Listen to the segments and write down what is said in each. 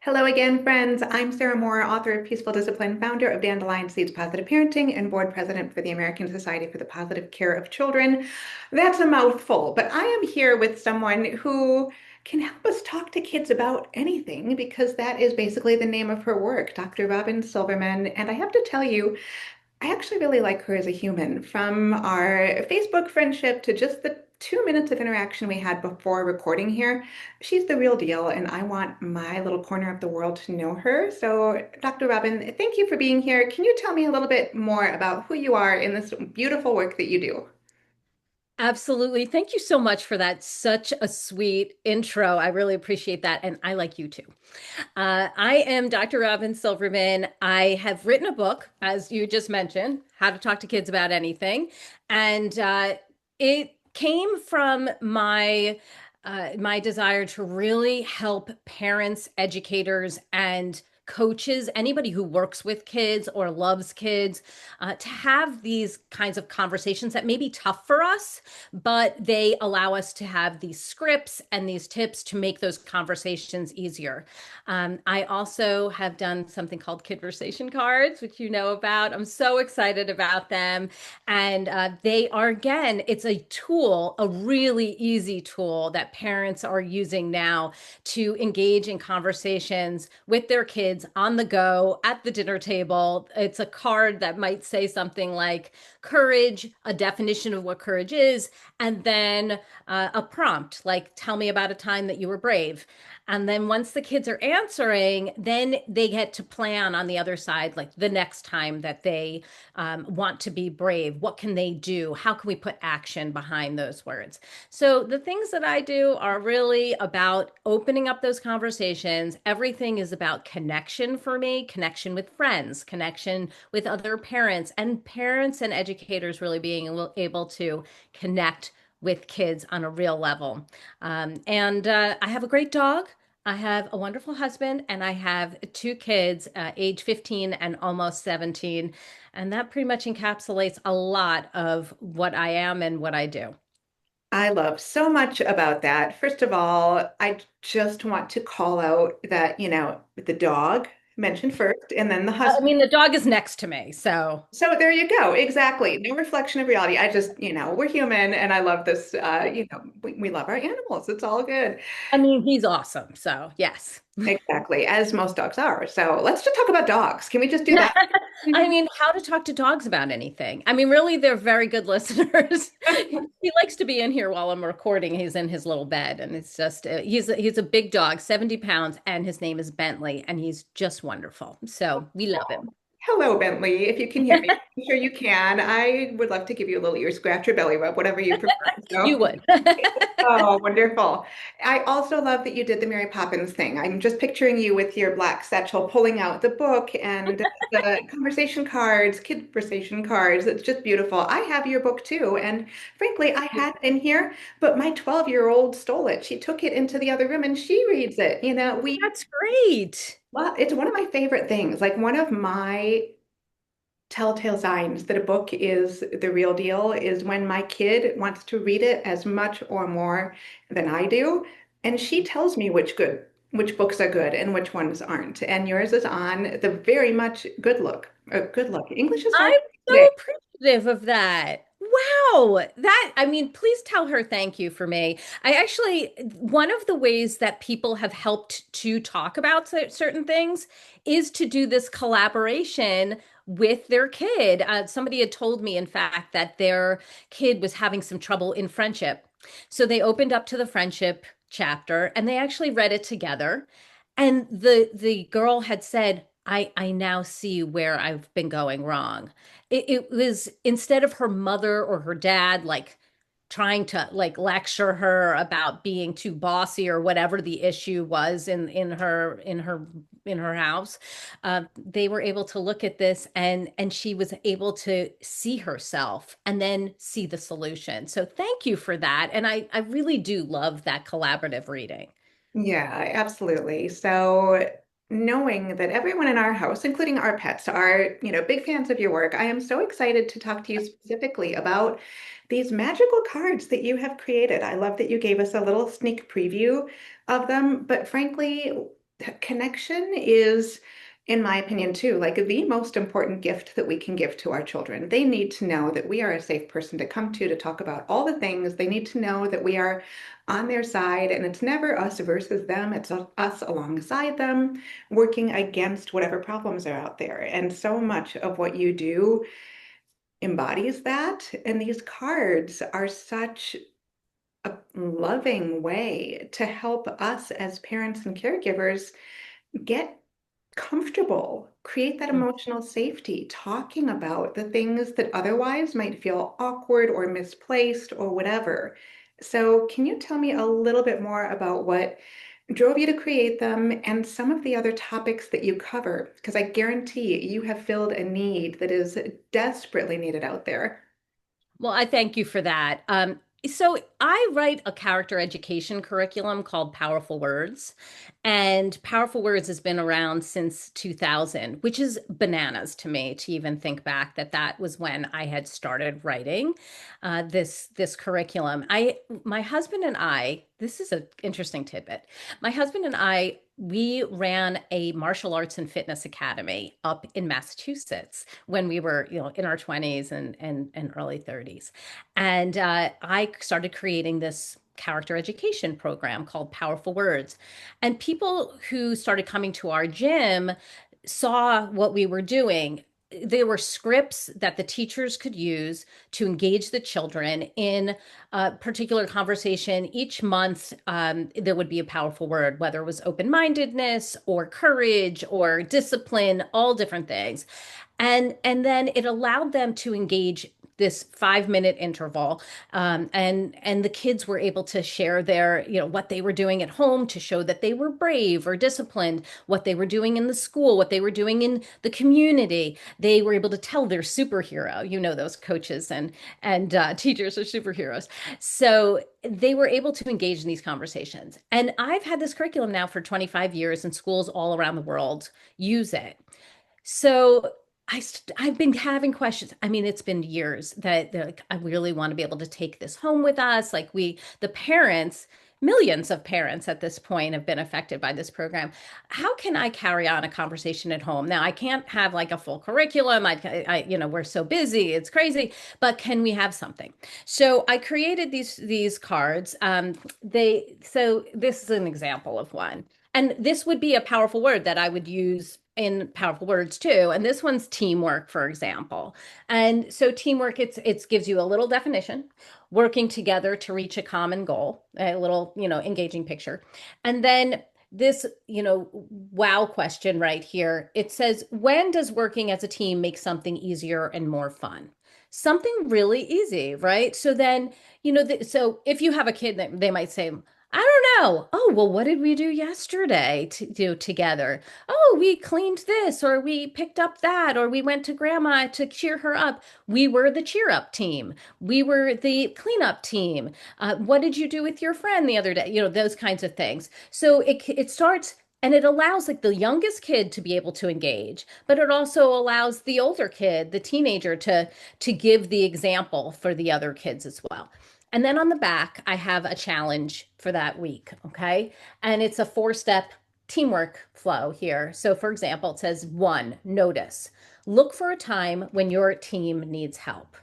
Hello again, friends. I'm Sarah Moore, author of Peaceful Discipline, founder of Dandelion Seeds Positive Parenting, and board president for the American Society for the Positive Care of Children. That's a mouthful, but I am here with someone who can help us talk to kids about anything because that is basically the name of her work, Dr. Robyn Silverman. And I have to tell you, I actually really like her as a human. From our Facebook friendship to just the 2 minutes of interaction we had before recording here, she's the real deal, and I want my little corner of the world to know her. So, Dr. Robyn, thank you for being here. Can you tell me a little bit more about who you are in this beautiful work that you do? Absolutely. Thank you so much for that. Such a sweet intro. I really appreciate that. And I like you too. I am Dr. Robyn Silverman. I have written a book, as you just mentioned, How to Talk to Kids About Anything. And it came from my desire to really help parents, educators, and coaches, anybody who works with kids or loves kids, to have these kinds of conversations that may be tough for us, but they allow us to have these scripts and these tips to make those conversations easier. I also have done something called Kidversation cards, which you know about. I'm so excited about them. And they are, again, it's a tool, a really easy tool that parents are using now to engage in conversations with their kids on the go at the dinner table. It's a card that might say something like courage, a definition of what courage is, and then a prompt like, tell me about a time that you were brave. And then once the kids are answering, then they get to plan on the other side, like the next time that they want to be brave. What can they do? How can we put action behind those words? So the things that I do are really about opening up those conversations. Everything is about connection for me, connection with friends, connection with other parents and educators really being able to connect with kids on a real level. And I have a great dog. I have a wonderful husband, and I have two kids, age 15 and almost 17. And that pretty much encapsulates a lot of what I am and what I do. I love so much about that. First of all, I just want to call out that, the dog mentioned first, and then the I husband. mean, the dog is next to me, so So there you go. Exactly. No reflection of reality. I just, we're human and I love this. We love our animals. It's all good. I mean, he's awesome. So, yes. Exactly. As most dogs are. So let's just talk about dogs. Can we just do that? I mean, how to talk to dogs about anything. I mean, really, they're very good listeners. He likes to be in here while I'm recording. He's in his little bed, and it's just he's a big dog, 70 pounds, and his name is Bentley, and he's just wonderful. So we love him. Hello, Bentley. If you can hear me, I'm sure you can. I would love to give you a little ear scratch or belly rub, whatever you prefer. You So, would. oh, wonderful. I also love that you did the Mary Poppins thing. I'm just picturing you with your black satchel pulling out the book and the conversation cards, kid conversation cards. It's just beautiful. I have your book too. And frankly, I had it in here, but my 12-year-old stole it. She took it into the other room and she reads it. That's great. Well, it's one of my favorite things. Like one of my telltale signs that a book is the real deal is when my kid wants to read it as much or more than I do, and she tells me which books are good and which ones aren't. And yours is on the very much good look. Good look. English is hard I'm today. so appreciative of that. Wow. I mean, please tell her thank you for me. One of the ways that people have helped to talk about certain things is to do this collaboration with their kid. Somebody had told me, in fact, that their kid was having some trouble in friendship. So they opened up to the friendship chapter and they actually read it together. And the girl had said, I now see where I've been going wrong. It was instead of her mother or her dad like trying to like lecture her about being too bossy or whatever the issue was in her house, they were able to look at this and she was able to see herself and then see the solution. So thank you for that. And I really do love that collaborative reading. Yeah, absolutely. So knowing that everyone in our house, including our pets, are, big fans of your work, I am so excited to talk to you specifically about these magical cards that you have created. I love that you gave us a little sneak preview of them, but frankly, Connection is, in my opinion, too, like the most important gift that we can give to our children. They need to know that we are a safe person to come to talk about all the things. They need to know that we are on their side and it's never us versus them. It's us alongside them, working against whatever problems are out there. And so much of what you do embodies that. And these cards are such a loving way to help us as parents and caregivers get comfortable, create that Mm. emotional safety, talking about the things that otherwise might feel awkward or misplaced or whatever. So, can you tell me a little bit more about what drove you to create them and some of the other topics that you cover? Because I guarantee you have filled a need that is desperately needed out there. Well, I thank you for that. So I write a character education curriculum called Powerful Words, and Powerful Words has been around since 2000, which is bananas to me to even think back that that was when I had started writing this curriculum. My husband and I, this is an interesting tidbit. My husband and I, we ran a martial arts and fitness academy up in Massachusetts when we were, in our 20s and early 30s. And I started creating this character education program called Powerful Words. And people who started coming to our gym saw what we were doing. There were scripts that the teachers could use to engage the children in a particular conversation. Each month, there would be a powerful word, whether it was open-mindedness or courage or discipline, all different things. And then it allowed them to engage this 5 minute interval, and the kids were able to share their, what they were doing at home to show that they were brave or disciplined, what they were doing in the school, what they were doing in the community. They were able to tell their superhero. Those coaches and teachers are superheroes. So they were able to engage in these conversations. And I've had this curriculum now for 25 years, and schools all around the world use it. So I've been having questions. I mean, it's been years that they're like, I really want to be able to take this home with us. Like the parents, millions of parents at this point have been affected by this program. How can I carry on a conversation at home? Now, I can't have like a full curriculum. We're so busy, it's crazy. But can we have something? So I created these cards. So this is an example of one. And this would be a powerful word that I would use in powerful words too. And this one's teamwork, for example. And so teamwork, it gives you a little definition, working together to reach a common goal, a little, engaging picture. And then this, wow question right here. It says, when does working as a team make something easier and more fun? Something really easy, right? So then, so if you have a kid, they might say, I don't know. Oh, well, what did we do yesterday to do together? Oh, we cleaned this, or we picked up that, or we went to grandma to cheer her up. We were the cheer up team. We were the cleanup team. What did you do with your friend the other day? Those kinds of things. So it starts. And it allows like the youngest kid to be able to engage, but it also allows the older kid, the teenager, to give the example for the other kids as well. And then on the back, I have a challenge for that week. Okay. And it's a 4 step teamwork flow here. So, for example, it says 1, notice. Look for a time when your team needs help.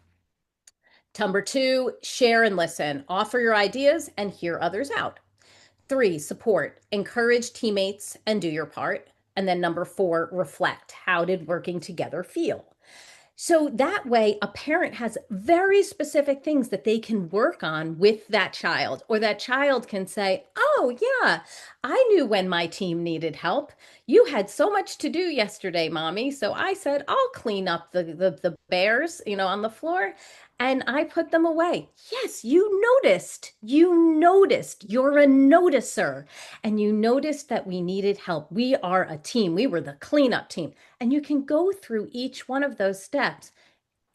Number 2, share and listen. Offer your ideas and hear others out. 3, support. Encourage teammates and do your part. And then number 4, reflect. How did working together feel? So that way, a parent has very specific things that they can work on with that child, or that child can say, oh, yeah, I knew when my team needed help. You had so much to do yesterday, mommy. So I said, I'll clean up the bears, on the floor. And I put them away. Yes, you noticed. You noticed. You're a noticer. And you noticed that we needed help. We are a team. We were the cleanup team. And you can go through each one of those steps.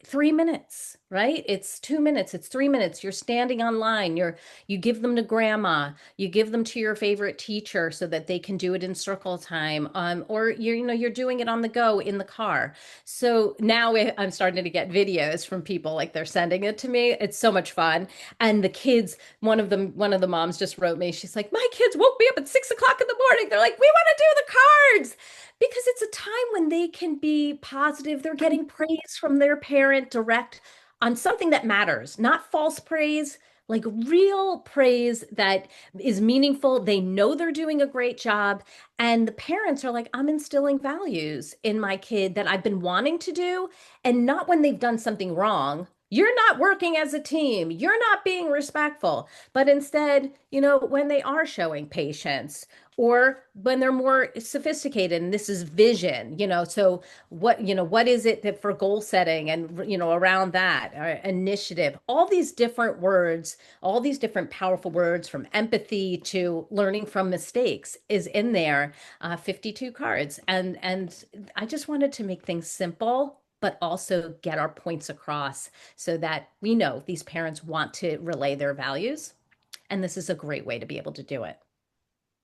3 minutes, right? It's 2 minutes, it's 3 minutes. You're standing online, you give them to grandma, you give them to your favorite teacher so that they can do it in circle time. Or you're doing it on the go in the car. So now I'm starting to get videos from people like they're sending it to me. It's so much fun. And the kids, one of the moms just wrote me, she's like, my kids woke me up at 6 o'clock in the morning. They're like, we want to do the cards because it's a time when they can be positive. They're getting praise from their parent direct on something that matters, not false praise, like real praise that is meaningful. They know they're doing a great job. And the parents are like, I'm instilling values in my kid that I've been wanting to do. And not when they've done something wrong. You're not working as a team. You're not being respectful. But instead, when they are showing patience, or when they're more sophisticated and this is vision, so what is it that for goal setting and around that initiative, all these different words, all these different powerful words from empathy to learning from mistakes is in there. 52 cards, and I just wanted to make things simple but also get our points across so that we know these parents want to relay their values, and this is a great way to be able to do it.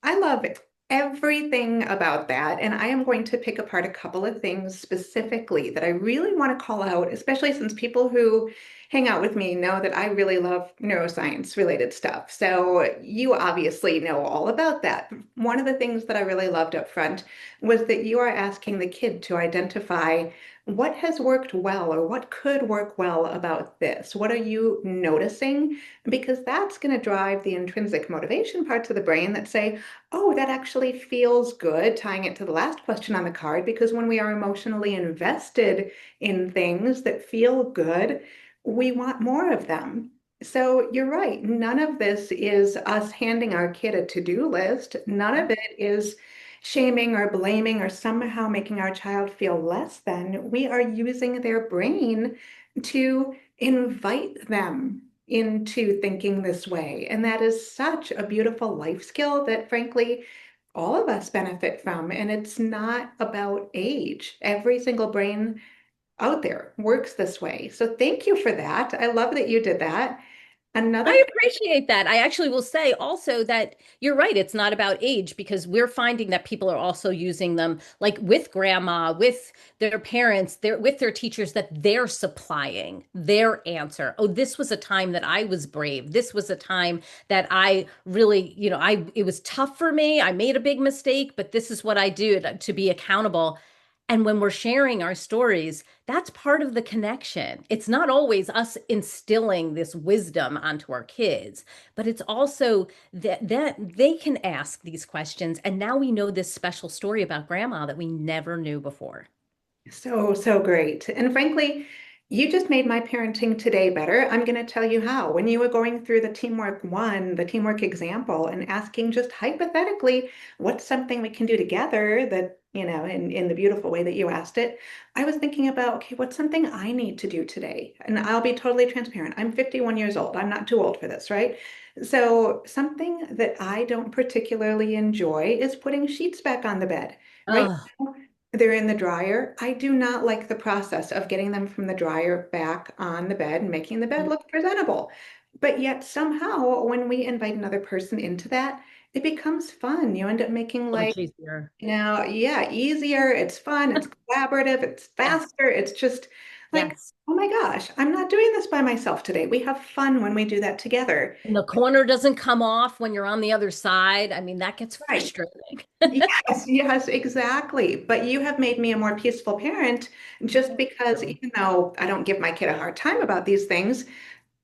I love everything about that. And I am going to pick apart a couple of things specifically that I really want to call out, especially since people who hang out with me know that I really love neuroscience related stuff. So you obviously know all about that. One of the things that I really loved up front was that you are asking the kid to identify what has worked well or what could work well about this. What are you noticing? Because that's going to drive the intrinsic motivation parts of the brain that say, oh, that actually feels good, tying it to the last question on the card, because when we are emotionally invested in things that feel good, we want more of them. So you're right. None of this is us handing our kid a to-do list. None of it is shaming or blaming or somehow making our child feel less than. We are using their brain to invite them into thinking this way. And that is such a beautiful life skill that, frankly, all of us benefit from. And it's not about age. Every single brain out there works this way. So thank you for that. I love that you did that. Another I appreciate that. I actually will say also that you're right. It's not about age because we're finding that people are also using them like with grandma, with their parents, with their teachers, that they're supplying their answer. Oh, this was a time that I was brave. This was a time that I really, it was tough for me. I made a big mistake, but this is what I do to be accountable. And when we're sharing our stories, that's part of the connection. It's not always us instilling this wisdom onto our kids, but it's also that they can ask these questions. And now we know this special story about grandma that we never knew before. So, so great. And frankly, you just made my parenting today better. I'm going to tell you how. When you were going through the teamwork one, the teamwork example, and asking just hypothetically, what's something we can do together that, in the beautiful way that you asked it, I was thinking about, okay, what's something I need to do today? And I'll be totally transparent. I'm 51 years old. I'm not too old for this, right? So something that I don't particularly enjoy is putting sheets back on the bed. Right Oh, now, they're in the dryer. I do not like the process of getting them from the dryer back on the bed and making the bed look presentable. But yet somehow when we invite another person into that, it becomes fun. You end up making so like, much easier. yeah, easier. It's fun. It's collaborative. It's Yes. faster. It's just like, Yes. oh my gosh, I'm not doing this by myself today. We have fun when we do that together. And the corner doesn't come off when you're on the other side. I mean, that gets Right. frustrating. Yes, yes, exactly. But you have made me a more peaceful parent just Thank because you. even though I don't give my kid a hard time about these things,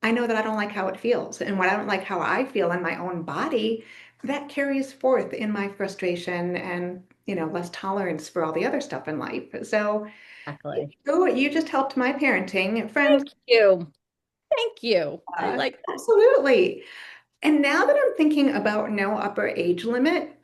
I know that I don't like how it feels. And when I don't like how I feel in my own body, that carries forth in my frustration and, less tolerance for all the other stuff in life. So Exactly. you just helped my parenting Thank from, you. Thank you. I like that. absolutely. And now that I'm thinking about no upper age limit,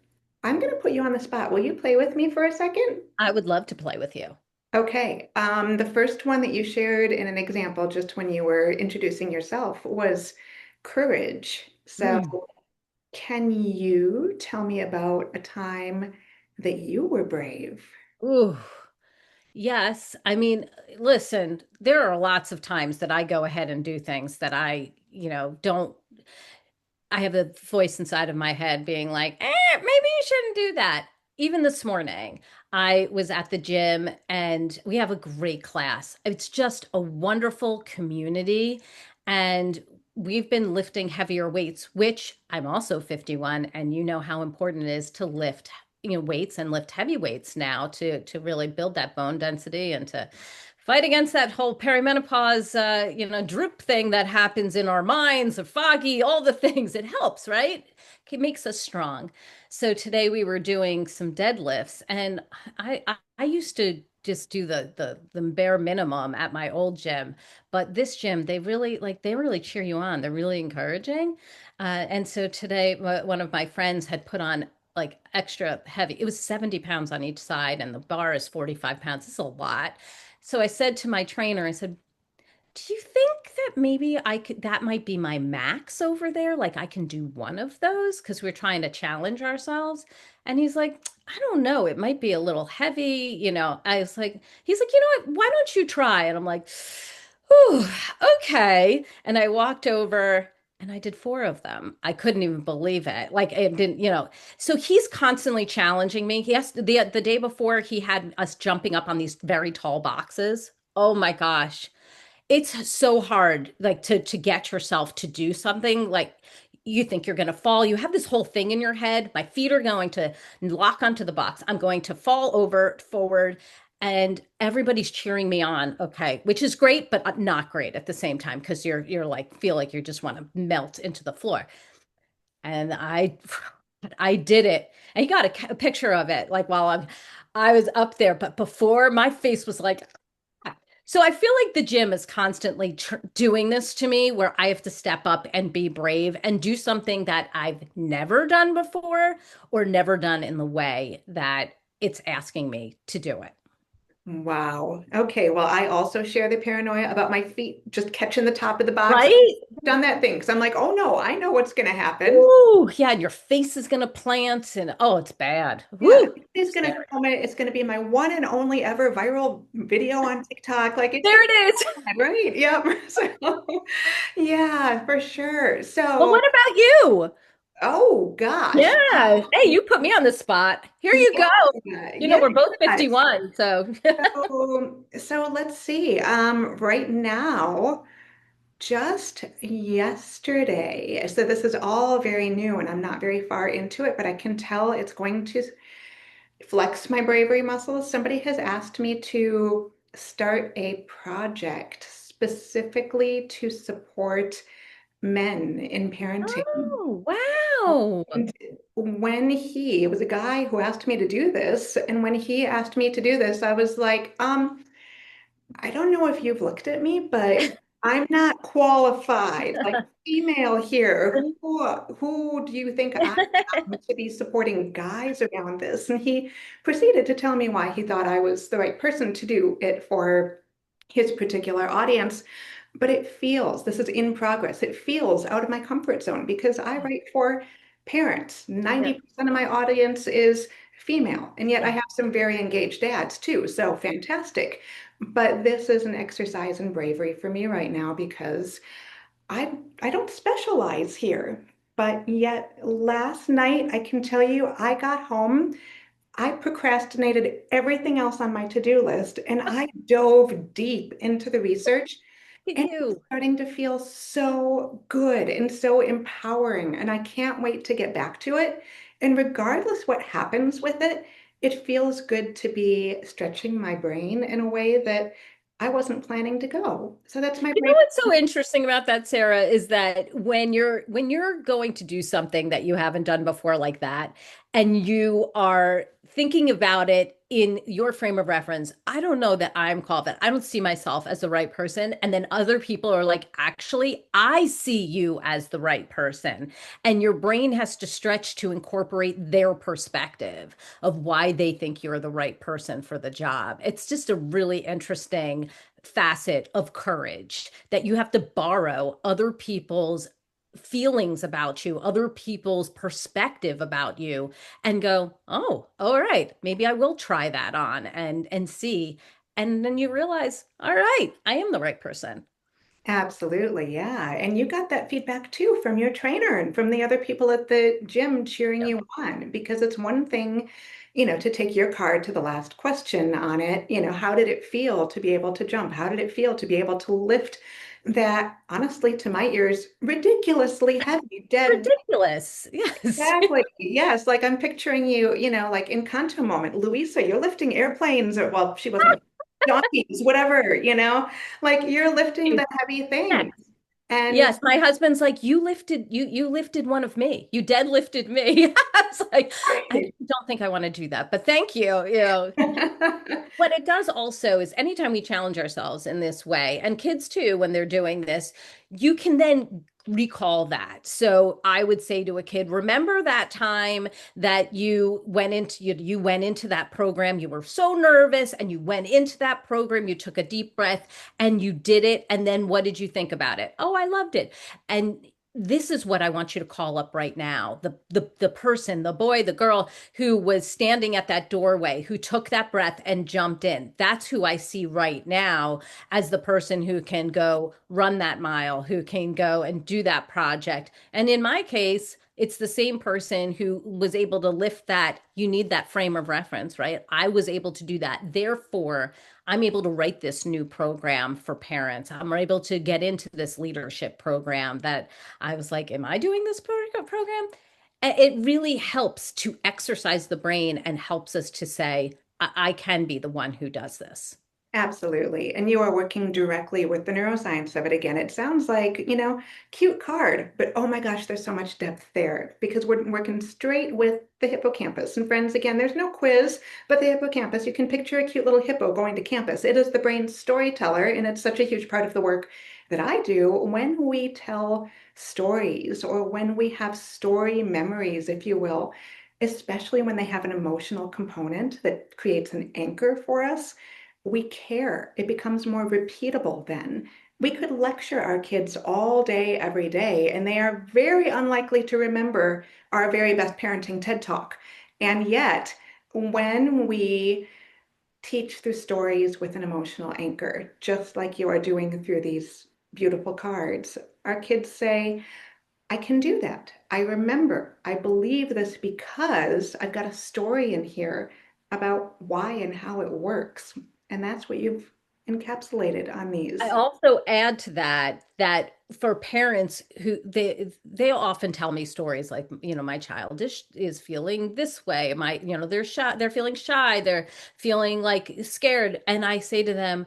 I'm going to put you on the spot. Will you play with me for a second? I would love to play with you. Okay. The first one that you shared in an example just when you were introducing yourself was courage. So, Mm. can you tell me about a time that you were brave? Ooh. Yes. I mean, listen, there are lots of times that I go ahead and do things that don't. I have a voice inside of my head being like, maybe you shouldn't do that. Even this morning, I was at the gym and we have a great class. It's just a wonderful community. And we've been lifting heavier weights, which I'm also 51, and you know how important it is to lift, weights and lift heavy weights now to really build that bone density and to fight against that whole perimenopause, droop thing that happens in our minds, of foggy, all the things. It helps, right? It makes us strong. So today we were doing some deadlifts, and I used to just do the bare minimum at my old gym, but this gym they really cheer you on. They're really encouraging, and so today one of my friends had put on like extra heavy. It was 70 pounds on each side, and the bar is 45 pounds. It's a lot. So I said to my trainer, I said, do you think that maybe that might be my max over there? Like I can do one of those because we're trying to challenge ourselves. And he's like, I don't know. It might be a little heavy. He's like, you know what? Why don't you try? And I'm like, ooh, okay. And I walked over and I did four of them. I couldn't even believe it. Like it didn't. So he's constantly challenging me. The day before he had us jumping up on these very tall boxes. Oh my gosh, it's so hard like to get yourself to do something. Like you think you're going to fall, you have this whole thing in your head, my feet are going to lock onto the box, I'm going to fall over forward, and everybody's cheering me on, okay, which is great but not great at the same time because you're like feel like you just want to melt into the floor. And I did it. And he got a picture of it like while I was up there, but before my face was like, so I feel like the gym is constantly doing this to me where I have to step up and be brave and do something that I've never done before or never done in the way that it's asking me to do it. Wow. Okay. Well, I also share the paranoia about my feet just catching the top of the box. Right? I've done that thing because I'm like, oh no, I know what's going to happen. Ooh, yeah, and your face is gonna plant and oh, it's bad. Yeah, Woo, it's going to scary. film it. It's going to be my one and only ever viral video on TikTok. Like it's There going to it is. be fun, right? Yep. So, yeah, for sure. Well, So, what about you? oh gosh. Yeah. Hey, you put me on the spot. Here you Yeah, go. yeah. We're both 51, so So let's see. Right now, just yesterday. So this is all very new and I'm not very far into it, but I can tell it's going to flex my bravery muscles. Somebody has asked me to start a project specifically to support men in parenting. oh, wow. And it was a guy who asked me to do this, and when he asked me to do this, I was like, I don't know if you've looked at me, but I'm not qualified. Like female here, who do you think I am to be supporting guys around this? And he proceeded to tell me why he thought I was the right person to do it for his particular audience. But this is in progress. It feels out of my comfort zone because I write for parents. Yeah. 90% of my audience is female, and yet I Yeah. have some very engaged dads too. So fantastic. But this is an exercise in bravery for me right now because I don't specialize here. But yet last night I can tell you I got home, I procrastinated everything else on my to-do list and I dove deep into the research Look at and it's you. starting to feel so good and so empowering. And I can't wait to get back to it. And regardless what happens with it, it feels good to be stretching my brain in a way that I wasn't planning to go. So that's my You know brave. what's so interesting about that, Sarah, is that when you're going to do something that you haven't done before like that, and you are thinking about it in your frame of reference, I don't know that I'm called that. I don't see myself as the right person. And then other people are like, actually, I see you as the right person. And your brain has to stretch to incorporate their perspective of why they think you're the right person for the job. It's just a really interesting facet of courage that you have to borrow other people's feelings about you, other people's perspective about you, and go, oh, all right, maybe I will try that on and see. And then you realize, all right, I am the right person. Absolutely, yeah. And you got that feedback too from your trainer and from the other people at the gym cheering you on, because it's one thing, to take your card to the last question on it. How did it feel to be able to jump? How did it feel to be able to lift that, honestly, to my ears, ridiculously heavy, dead. Ridiculous. Yes. Exactly. Yes. Like I'm picturing you, like in Kanto moment, Louisa, you're lifting airplanes or, well, she wasn't, donkeys, whatever, like you're lifting the heavy Yes. things. And Yes, my husband's like, you lifted one of me. You deadlifted me. I was like, I actually don't think I want to do that, but thank you. What it does also is anytime we challenge ourselves in this way, and kids too, when they're doing this, you can then recall that. So I would say to a kid, remember that time that you went into that program, you were so nervous and you went into that program, you took a deep breath and you did it. And then what did you think about it? Oh, I loved it. And this is what I want you to call up right now. The person, the boy, the girl who was standing at that doorway, who took that breath and jumped in. That's who I see right now as the person who can go run that mile, who can go and do that project. And in my case, it's the same person who was able to lift that. You need that frame of reference, right? I was able to do that. Therefore, I'm able to write this new program for parents. I'm able to get into this leadership program that I was like, am I doing this program? It really helps to exercise the brain and helps us to say, I can be the one who does this. absolutely. And you are working directly with the neuroscience of it again. It sounds like, cute card, but oh my gosh, there's so much depth there because we're working straight with the hippocampus. And friends, again, there's no quiz, but the hippocampus, you can picture a cute little hippo going to campus. It is the brain's storyteller, and it's such a huge part of the work that I do when we tell stories or when we have story memories, if you will, especially when they have an emotional component that creates an anchor for us. We care. It becomes more repeatable then. We could lecture our kids all day, every day, and they are very unlikely to remember our very best parenting TED Talk. And yet, when we teach through stories with an emotional anchor, just like you are doing through these beautiful cards, our kids say, I can do that. I remember. I believe this because I've got a story in here about why and how it works. And that's what you've encapsulated on I these. also add to that for parents who they often tell me stories like, my child is feeling this way. They're shy, they're feeling shy, they're feeling like scared. And I say to them,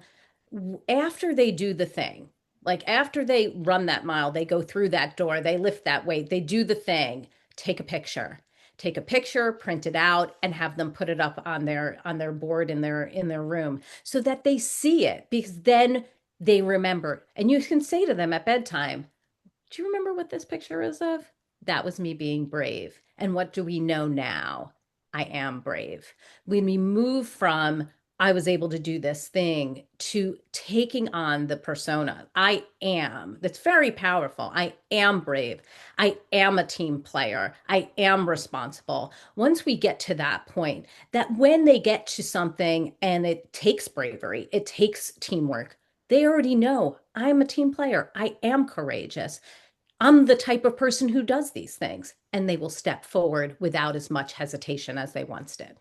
after they do the thing, like after they run that mile, they go through that door, they lift that weight, they do the thing, take a picture. Take a picture, print it out, and have them put it up on their board in their room so that they see it because then they remember. And you can say to them at bedtime, do you remember what this picture is of? That was me being brave. And what do we know now? I am brave. When we move from I was able to do this thing to taking on the persona, I am, that's very powerful. I am brave. I am a team player. I am responsible. Once we get to that point, that when they get to something and it takes bravery, it takes teamwork, they already know I'm a team player. I am courageous. I'm the type of person who does these things, and they will step forward without as much hesitation as they once did.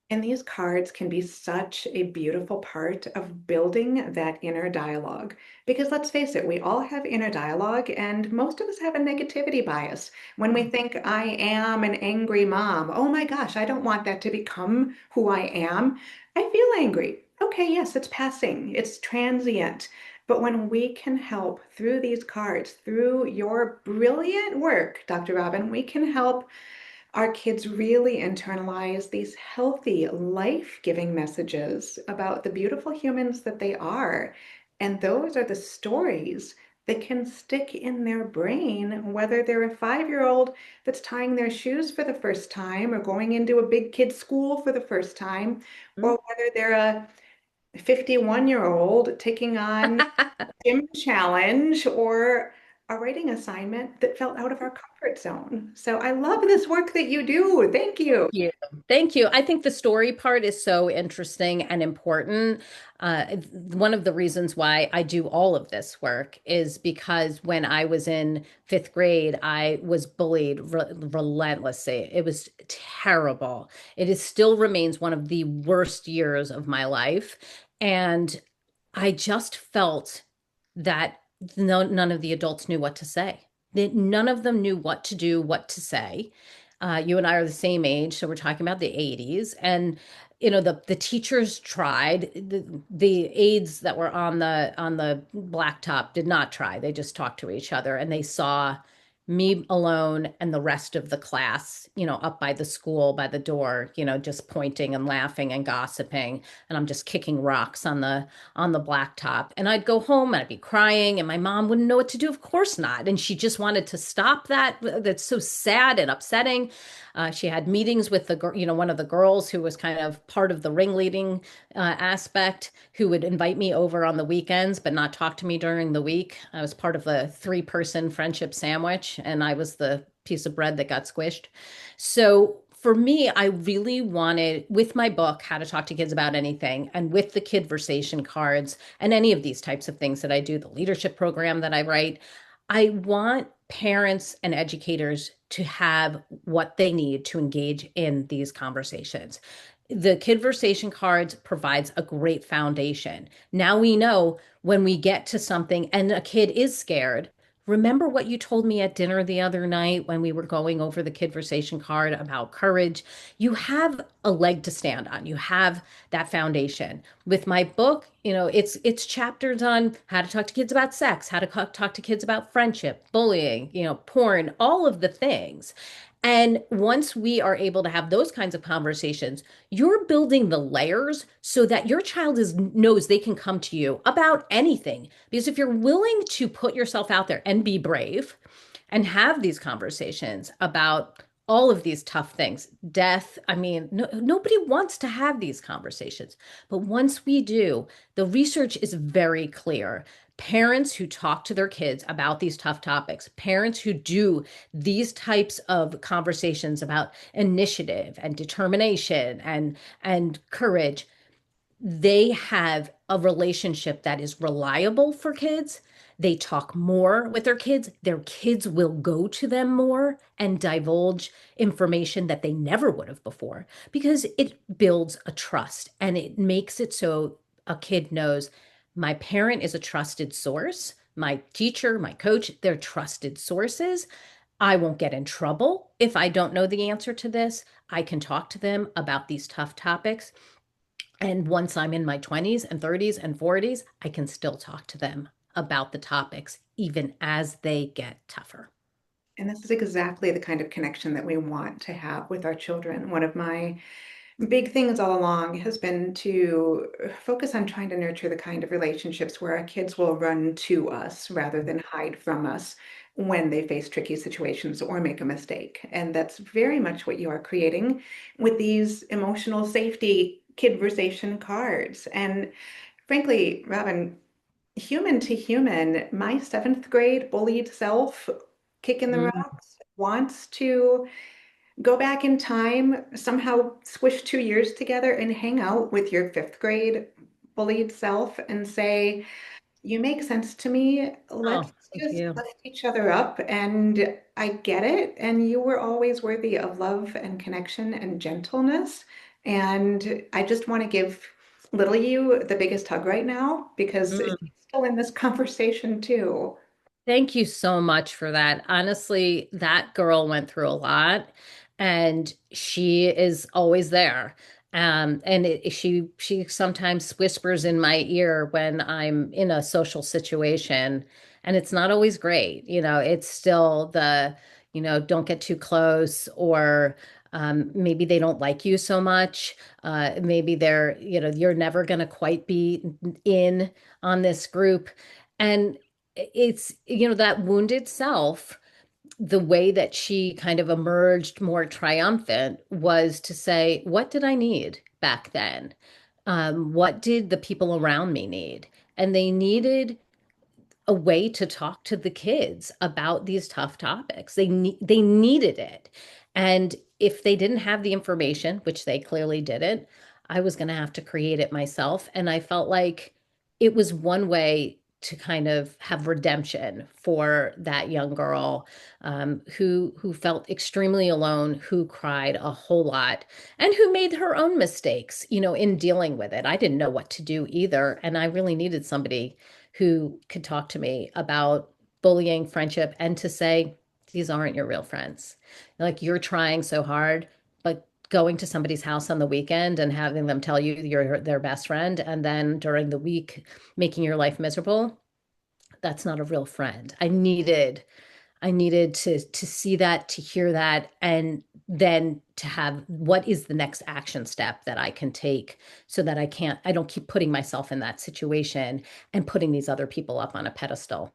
And these cards can be such a beautiful part of building that inner dialogue. Because let's face it, we all have inner dialogue, and most of us have a negativity bias. When we think, I am an angry mom, oh my gosh, I don't want that to become who I am. I feel angry. Okay, yes, it's passing, it's transient. But when we can help through these cards, through your brilliant work, Dr. Robyn, we can help our kids really internalize these healthy, life-giving messages about the beautiful humans that they are. And those are the stories that can stick in their brain, whether they're a 5-year-old that's tying their shoes for the first time or going into a big kid school for the first time, or whether they're a 51-year-old taking on a gym challenge or a writing assignment that felt out of our comfort zone. So I love this work that you do. Thank you. You. Thank you. I think the story part is so interesting and important. One of the reasons why I do all of this work is because when I was in fifth grade, I was bullied relentlessly. It was terrible. It is still remains one of the worst years of my life. And I just felt that none of the adults knew what to say. That none of them knew what to do, what to say. You and I are the same age, so we're talking about the 80s. And the teachers tried. The aides that were on the blacktop did not try. They just talked to each other, and they saw me alone and the rest of the class, up by the school, by the door, just pointing and laughing and gossiping. And I'm just kicking rocks on the blacktop. And I'd go home and I'd be crying, and my mom wouldn't know what to do. Of course not. And she just wanted to stop that. That's so sad and upsetting. She had meetings with one of the girls who was kind of part of the ringleading aspect, who would invite me over on the weekends, but not talk to me during the week. I was part of a three-person friendship sandwich, and I was the piece of bread that got squished. So for me, I really wanted, with my book, How to Talk to Kids About Anything, and with the kidversation cards and any of these types of things that I do, the leadership program that I write, I want parents and educators to have what they need to engage in these conversations. The kidversation cards provides a great foundation. Now we know when we get to something and a kid is scared, remember what you told me at dinner the other night when we were going over the kidversation card about courage. You have a leg to stand on. You have that foundation. With my book, it's chapters on how to talk to kids about sex, how to talk to kids about friendship, bullying, porn, all of the things. And once we are able to have those kinds of conversations, you're building the layers so that your child knows they can come to you about anything. Because if you're willing to put yourself out there and be brave and have these conversations about all of these tough things, death, I mean, nobody wants to have these conversations. But once we do, the research is very clear. Parents who talk to their kids about these tough topics, parents who do these types of conversations about initiative and determination and courage, they have a relationship that is reliable for kids. They talk more with their kids. Their kids will go to them more and divulge information that they never would have before, because it builds a trust and it makes it so a kid knows my parent is a trusted source. My teacher, my coach, they're trusted sources. I won't get in trouble if I don't know the answer to this. I can talk to them about these tough topics. And once I'm in my 20s and 30s and 40s, I can still talk to them about the topics, even as they get tougher. And this is exactly the kind of connection that we want to have with our children. One of my big things all along has been to focus on trying to nurture the kind of relationships where our kids will run to us rather than hide from us when they face tricky situations or make a mistake. And that's very much what you are creating with these emotional safety kidversation cards. And frankly, Robyn, human to human, my seventh grade bullied self, kicking the Mm. rocks, wants to go back in time, somehow squish 2 years together and hang out with your fifth grade bullied self and say, you make sense to me. Let's Oh, thank just you. lift each other up. And I get it. And you were always worthy of love and connection and gentleness. And I just want to give little you the biggest hug right now because she's Mm. still in this conversation too. Thank you so much for that. Honestly, that girl went through a lot, and she is always there. She sometimes whispers in my ear when I'm in a social situation, and it's not always great. It's still don't get too close, or maybe they don't like you so much. Maybe you're never going to quite be in on this group. And it's that wounded self, the way that she kind of emerged more triumphant was to say, what did I need back then? What did the people around me need? And they needed a way to talk to the kids about these tough topics. They needed it. And if they didn't have the information, which they clearly didn't, I was going to have to create it myself. And I felt like it was one way to kind of have redemption for that young girl who felt extremely alone, who cried a whole lot, and who made her own mistakes, in dealing with it. I didn't know what to do either, and I really needed somebody who could talk to me about bullying, friendship, and to say, these aren't your real friends. Like, you're trying so hard, but going to somebody's house on the weekend and having them tell you you're their best friend, and then during the week making your life miserable, that's not a real friend. I needed to see that, to hear that, and then to have what is the next action step that I can take so that I don't keep putting myself in that situation and putting these other people up on a pedestal.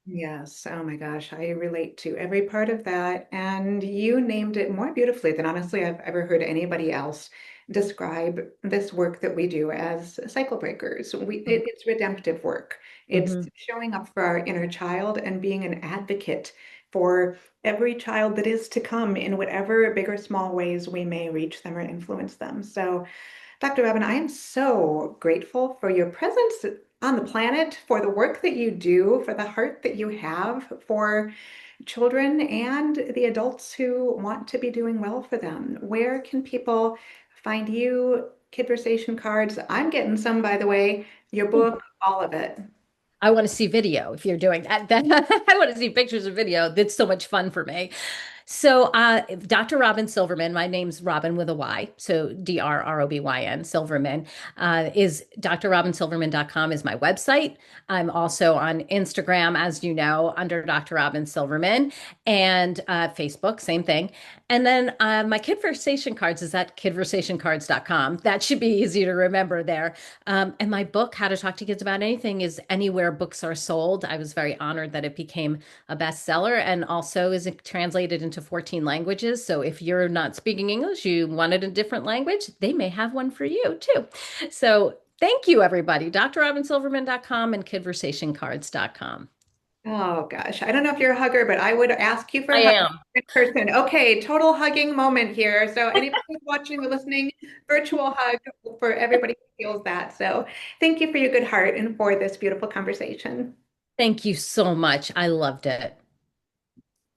Yes. Oh my gosh. I relate to every part of that. And you named it more beautifully than honestly I've ever heard anybody else describe this work that we do as cycle breakers. It's redemptive work. It's Mhm. showing up for our inner child and being an advocate for every child that is to come in whatever big or small ways we may reach them or influence them. So Dr. Robyn, I am so grateful for your presence on the planet, for the work that you do, for the heart that you have for children and the adults who want to be doing well for them. Where can people find you? Conversation cards. I'm getting some, by the way, your book, all of it. I want to see video if you're doing that. I want to see pictures of video. That's so much fun for me. So, Dr. Robyn Silverman, my name's Robyn with a Y, so Drrobyn Silverman, is drrobynsilverman.com is my website. I'm also on Instagram, as you know, under Dr. Robyn Silverman, and Facebook, same thing. And then my conversation cards is at kidversationcards.com. That should be easy to remember there. And my book, How to Talk to Kids About Anything, is anywhere books are sold. I was very honored that it became a bestseller and also is translated into 14 languages. So if you're not speaking English, you want it in a different language, they may have one for you too. So thank you, everybody. drrobynsilverman.com and kidversationcards.com. Oh gosh, I don't know if you're a hugger, but I would ask you for I a hug am. in person. Okay, total hugging moment here. So anybody who's watching or listening, virtual hug for everybody who feels that. So thank you for your good heart and for this beautiful conversation. Thank you so much. I loved it.